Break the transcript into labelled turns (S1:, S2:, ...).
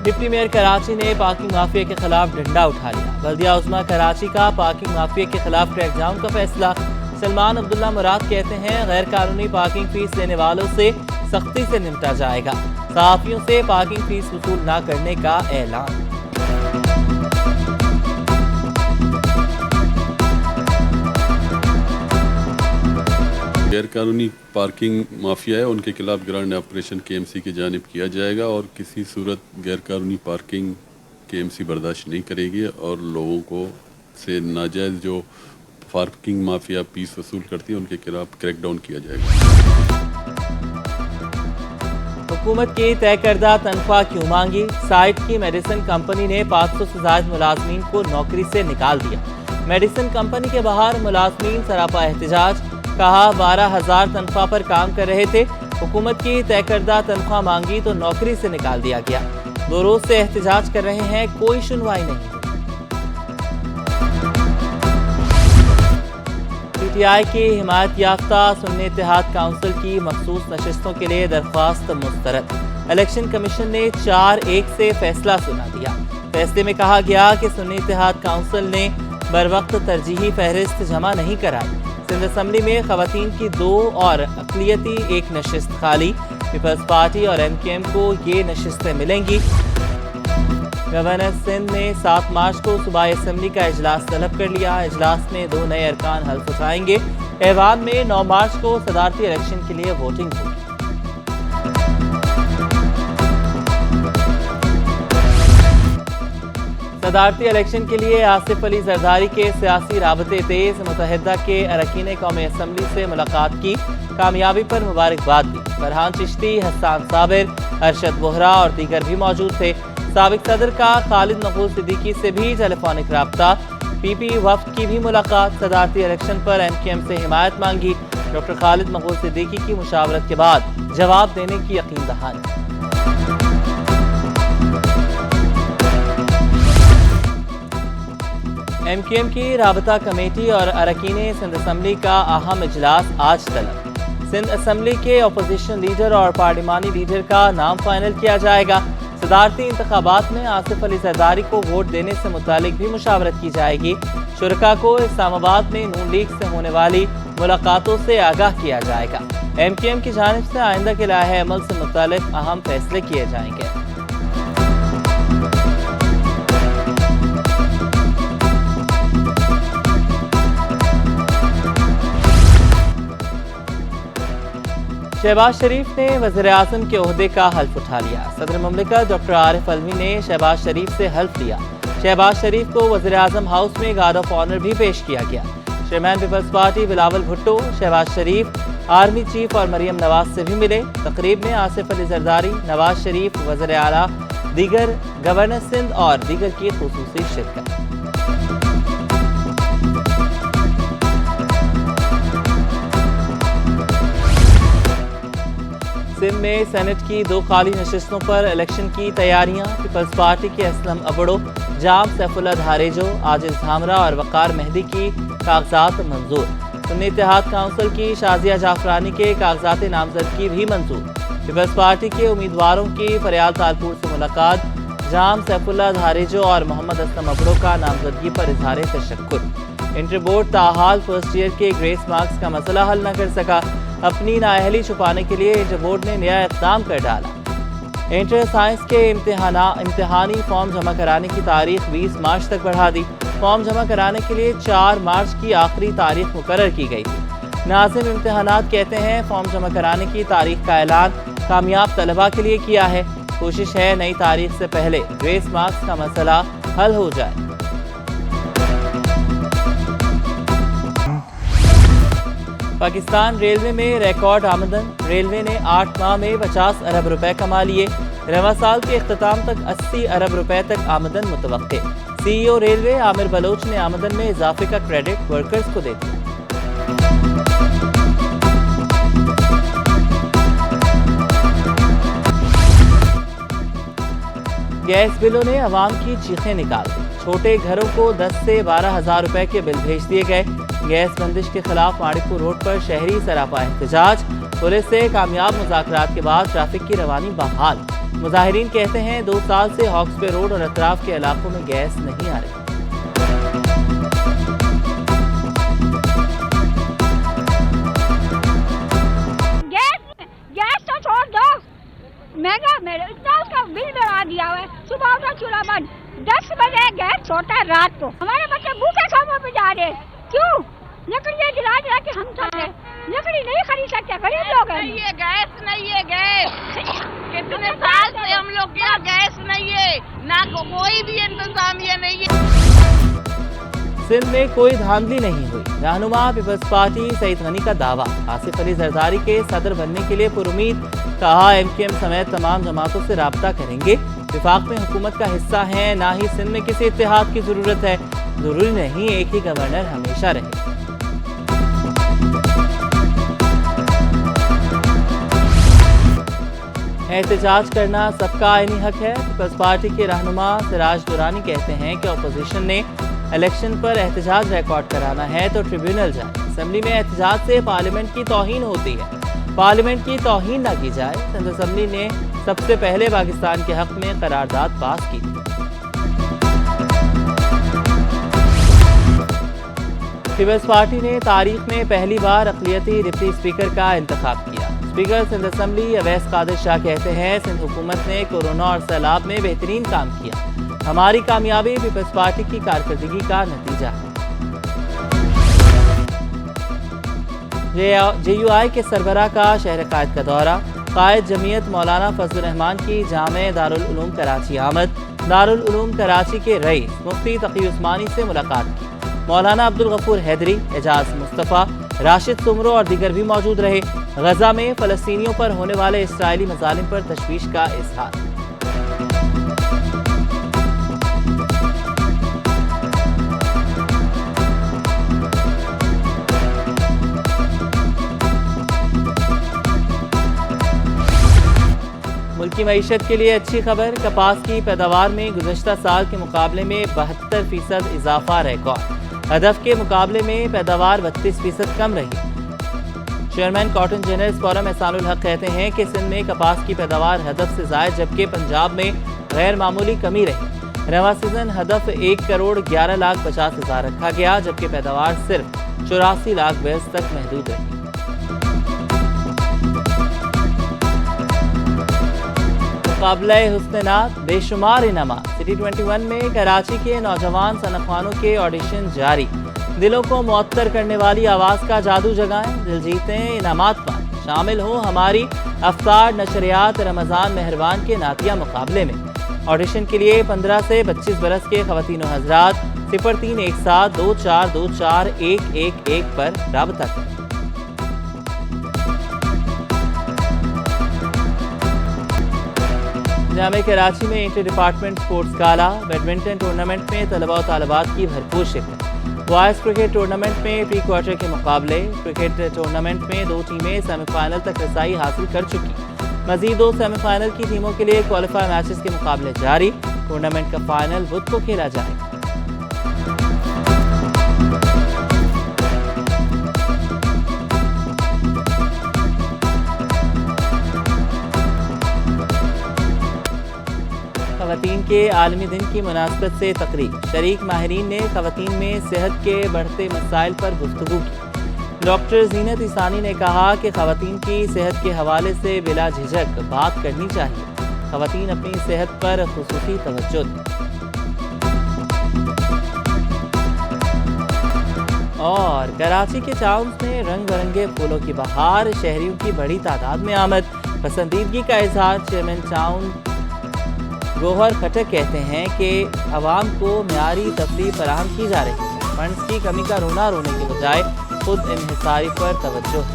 S1: Deputy mayor Karachi ने parking mafia के खिलाफ डंडा उठा लिया। बल्दिया उस्मा कराची का पार्किंग माफिया के खिलाफ क्रैकडाउन का फैसला। सलमान अब्दुल्ला मुराद कहते हैं गैर कानूनी पार्किंग फीस लेने वालों से सख्ती से निपटा जाएगा। सहाफियों से पार्किंग फीस वसूल न करने का ऐलान।
S2: गैर कानूनी पार्किंग माफिया है उनके खिलाफ ग्रांड ऑपरेशन KMC की जानिब किया जाएगा और किसी सूरत गैर कानूनी पार्किंग KMC बर्दाश्त नहीं करेगी और लोगों को से नाजायज़ जो पार्किंग माफिया फीस वसूल करती है उनके खिलाफ क्रैकडाउन किया जाएगा।
S1: हुकूमत की तय करदा तनख्वाह क्यों मांगी? साइट की मेडिसिन कंपनी ने 500 से ज़ायद मुलाजमीन को नौकरी से निकाल दिया। मेडिसिन कंपनी के बाहर मुलाजमीन सरापा एहतजाज। कहा 12,000 तनख्वाह पर काम कर रहे थे, हुकूमत की तय करदा तनख्वाह मांगी तो नौकरी से निकाल दिया गया। 2 रोज से एहतजाज कर रहे हैं, कोई सुनवाई नहीं। PTI की हिमायत याफ्ता सुन्नी इत्तेहाद काउंसिल की मखसूस नशिस्तों के लिए दरख्वास्त मुस्तरद। इलेक्शन कमीशन ने 4-1 से फैसला सुना दिया। फैसले में कहा गया कि सुन्नी इत्तेहाद काउंसिल ने बरवक्त तरजीही फहरिस्त जमा नहीं कराई। सिंध असम्बली में खवातीन की 2 और अक़लियती 1 नशिस्त खाली। पीपल्स पार्टी और MKM को ये नशिस्तें मिलेंगी। गवर्नर सिंध ने 7 मार्च को सूबाई असम्बली का इजलास तलब कर लिया। इजलास में 2 नए अरकान हल्फ उठाएंगे। ऐवान में 9 मार्च को सदारती इलेक्शन के लिए वोटिंग होगी। सदारती इलेक्शन के लिए आसिफ अली जरदारी के सियासी राबते तेज। मुत्तहिदा के अरकान कौमी असम्बली से मुलाकात की, कामयाबी पर मुबारकबाद दी। फरहान चिश्ती, हसन साबिर, अरशद बोहरा और दीगर भी मौजूद थे। साबिक सदर का खालिद मकबूल सिद्दीकी से भी टेलीफोनिक रब्ता। PP वफ्द की भी मुलाकात। सदारती इलेक्शन पर MKM से हिमायत मांगी। डॉक्टर खालिद मकबूल सिद्दीकी की मुशावरत के बाद जवाब देने की यकीन दहानी। MKM की राबता कमेटी और अरकान सिंध असम्बली का अहम इजलास आज तलब। सिंध असम्बली के अपोजिशन लीडर और पार्लिमानी लीडर का नाम फाइनल किया जाएगा। सदारती इंतखाबात में आसिफ अली जरदारी को वोट देने से मुतालिक भी मुशावरत की जाएगी। शुरका को इस्लामाबाद में नून लीग से होने वाली मुलाकातों से आगाह किया जाएगा। MKM की जानिब से आइंदा के लाहे अमल से मुतालिक अहम फैसले किए जाएंगे। शहबाज शरीफ ने वज़ीर-ए-आज़म के ओहदे का हल्फ उठा लिया। सदर मुमलिकत डॉक्टर आरिफ अलवी ने शहबाज शरीफ से हल्फ लिया। शहबाज शरीफ को वज़ीर-ए-आज़म हाउस में गार्ड ऑफ ऑनर भी पेश किया गया। Chairman people's party Bilawal Bhutto, Shahbaz Sharif, army chief और मरियम नवाज से भी मिले। तकरीब में आसिफ अली जरदारी, नवाज शरीफ, वज़ीर आला, दीगर गवर्नर सिंध और दीगर की खुसूसी शिरकत। सिंध में सेनेट की 2 खाली नशिस्तों पर इलेक्शन की तैयारियां। पीपल्स पार्टी के असलम अबड़ो, जाम सैफुल्ला धारेजो, आजिज धामरा और वकार मेहदी की कागजात मंजूर। सुन्नी इत्तेहाद काउंसिल की शाजिया जाफरानी के कागजात नामजदगी भी मंजूर। पीपल्स पार्टी के उम्मीदवारों की फरियाल तालपुर से मुलाकात। जाम सैफुल्ला धारेजो और मोहम्मद असलम अबड़ो का नामजदगी पर इजहार तशक्कुर। इंटर बोर्ड ताहाल फर्स्ट ईयर के ग्रेस मार्क्स का मसला हल न कर सका। अपनी नाअहली छुपाने के लिए इंटर बोर्ड ने नया इक़दाम कर डाला। इंटर साइंस के इम्तिहानी फॉर्म जमा कराने की तारीख 20 मार्च तक बढ़ा दी। फॉर्म जमा कराने के लिए 4 मार्च की आखिरी तारीख मुकर्रर की गई थी। नाज़िम इम्तिहानात कहते हैं फॉर्म जमा कराने की तारीख का ऐलान कामयाब तलबा के लिए किया है। कोशिश है नई तारीख से पहले ग्रेस मार्क्स का मसला हल हो जाए। पाकिस्तान रेलवे में रिकॉर्ड आमदन। रेलवे ने 8 माह में 50 अरब रुपए कमा लिए। रवां साल के इख्तिताम तक 80 अरब रुपए तक आमदन मुतवक्के। CEO रेलवे आमिर बलोच ने आमदन में इजाफे का क्रेडिट वर्कर्स को दे दिया। गैस बिलों ने अवाम की चीखें निकाल दी। छोटे घरों को 10 से 12 हज़ार रुपए के बिल भेज दिए गए। गैस बंदिश के खिलाफ माड़ीपुर रोड पर शहरी सरापा एहतजाज। पुलिस से कामयाब मुज़ाकरात के बाद ट्रैफिक की रवानी बहाल। مظاہرین کہتے ہیں 2 سال سے ہاکس بے روڈ اور اطراف کے علاقوں میں گیس نہیں آ رہی۔
S3: گیس تو چھوڑ دو، مہنگا اتنا اس کا بل بڑھا دیا ہوا ہے۔ صبح اٹھا چولہا بند، 10 بجے گیس ہوتا ہے رات کو۔ ہمارے بچے بھوکے کھانے پہ جا رہے، کیوں؟ لکڑیاں جلا جلا کے ہم سکتے، لکڑی نہیں خرید سکتے، غریب لوگ ہیں۔
S4: نہیں ہے گیس، نہیں ہے گیس، کتنے سال سے ہم لوگ کیا گیس نہیں ہے، نہ کوئی بھی انتظامیہ نہیں ہے۔
S1: سندھ میں کوئی دھاندلی نہیں ہوئی، رہنما پیپلز پارٹی سعید غنی کا دعویٰ۔ آصف علی زرداری کے صدر بننے کے لیے پرامید، کہا ایم کیو ایم سمیت تمام جماعتوں سے رابطہ کریں گے، وفاق میں حکومت کا حصہ ہیں، نہ ہی سندھ میں کسی اتحاد کی ضرورت ہے، ضروری نہیں ایک ہی گورنر ہمیشہ رہے۔ احتجاج کرنا سب کا آئینی حق ہے۔ پیپلز پارٹی کے رہنما سراج درانی کہتے ہیں کہ اپوزیشن نے الیکشن پر احتجاج ریکارڈ کرانا ہے تو ٹریبیونل جائے۔ اسمبلی میں احتجاج سے پارلیمنٹ کی توہین ہوتی ہے، پارلیمنٹ کی توہین نہ کی جائے۔ سندھ اسمبلی نے سب سے پہلے پاکستان کے حق میں قرارداد پاس کی تھی۔ پیپلز پارٹی نے تاریخ میں پہلی بار اقلیتی ڈپٹی اسپیکر کا انتخاب کیا۔ اسپیکر سندھ اسمبلی اویس قادر شاہ کہتے ہیں سندھ حکومت نے کورونا اور سیلاب میں بہترین کام کیا، ہماری کامیابی پیپلز پارٹی کی کارکردگی کا نتیجہ ہے۔ جے یو آئی کے سربراہ کا شہر قائد کا دورہ، قائد جمعیت مولانا فضل الرحمان کی جامع دارالعلوم کراچی آمد، دارالعلوم کراچی کے رئیس مفتی تقی عثمانی سے ملاقات کی۔ مولانا عبدالغفور حیدری، اعجاز مصطفیٰ، راشد سمرو اور دیگر بھی موجود رہے۔ غزہ میں فلسطینیوں پر ہونے والے اسرائیلی مظالم پر تشویش کا اظہار۔ ملکی معیشت کے لیے اچھی خبر، کپاس کی پیداوار میں گزشتہ سال کے مقابلے میں 72% اضافہ ریکارڈ، ہدف کے مقابلے میں پیداوار 32% کم رہی۔ چیئرمین کاٹن جنرلز فورم احسان الحق کہتے ہیں کہ سندھ میں کپاس کی پیداوار ہدف سے زائد، جبکہ پنجاب میں غیر معمولی کمی رہی۔ رواں سیزن ہدف 1,11,50,000 رکھا گیا، جبکہ پیداوار صرف 84,00,000 بیز تک محدود رہی۔ مقابلہ حسن نعت، بے شمار انعامات، سٹی 21 میں کراچی کے نوجوان صنف خوانوں کے آڈیشن جاری، دلوں کو معطر کرنے والی آواز کا جادو جگائیں، دل جیتیں، انعامات پائیں، شامل ہوں ہماری افطار نشریات رمضان مہربان کے نعتیہ مقابلے میں۔ آڈیشن کے لیے 15 سے 25 برس کے خواتین و حضرات 0317242411 پر رابطہ کریں۔ جامع کراچی میں انٹر ڈپارٹمنٹ سپورٹس گالا، بیڈمنٹن ٹورنامنٹ میں طلباء و طالبات کی بھرپور شرکت، بوائز کرکٹ ٹورنامنٹ میں پری کوارٹر کے مقابلے، کرکٹ ٹورنامنٹ میں 2 ٹیمیں سیمی فائنل تک رسائی حاصل کر چکی، مزید 2 سیمی فائنل کی ٹیموں کے لیے کوالیفائی میچز کے مقابلے جاری، ٹورنامنٹ کا فائنل بدھ کو کھیلا جائے گا۔ خواتین کے عالمی دن کی مناسبت سے تقریب، شریک ماہرین نے خواتین میں صحت کے بڑھتے مسائل پر گفتگو کی۔ ڈاکٹر زینت عیسانی نے کہا کہ خواتین کی صحت کے حوالے سے بلا جھجک بات کرنی چاہیے، خواتین اپنی صحت پر خصوصی توجہ دیں۔ اور کراچی کے ٹاؤنز میں رنگ برنگے پھولوں کی بہار، شہریوں کی بڑی تعداد میں آمد، پسندیدگی کا اظہار۔ چیئرمین ٹاؤن گوہر کھٹک کہتے ہیں کہ عوام کو معیاری تفریح فراہم کی جا رہی ہے، فنڈز کی کمی کا رونا رونے کے بجائے خود انحصاری پر توجہ ہے۔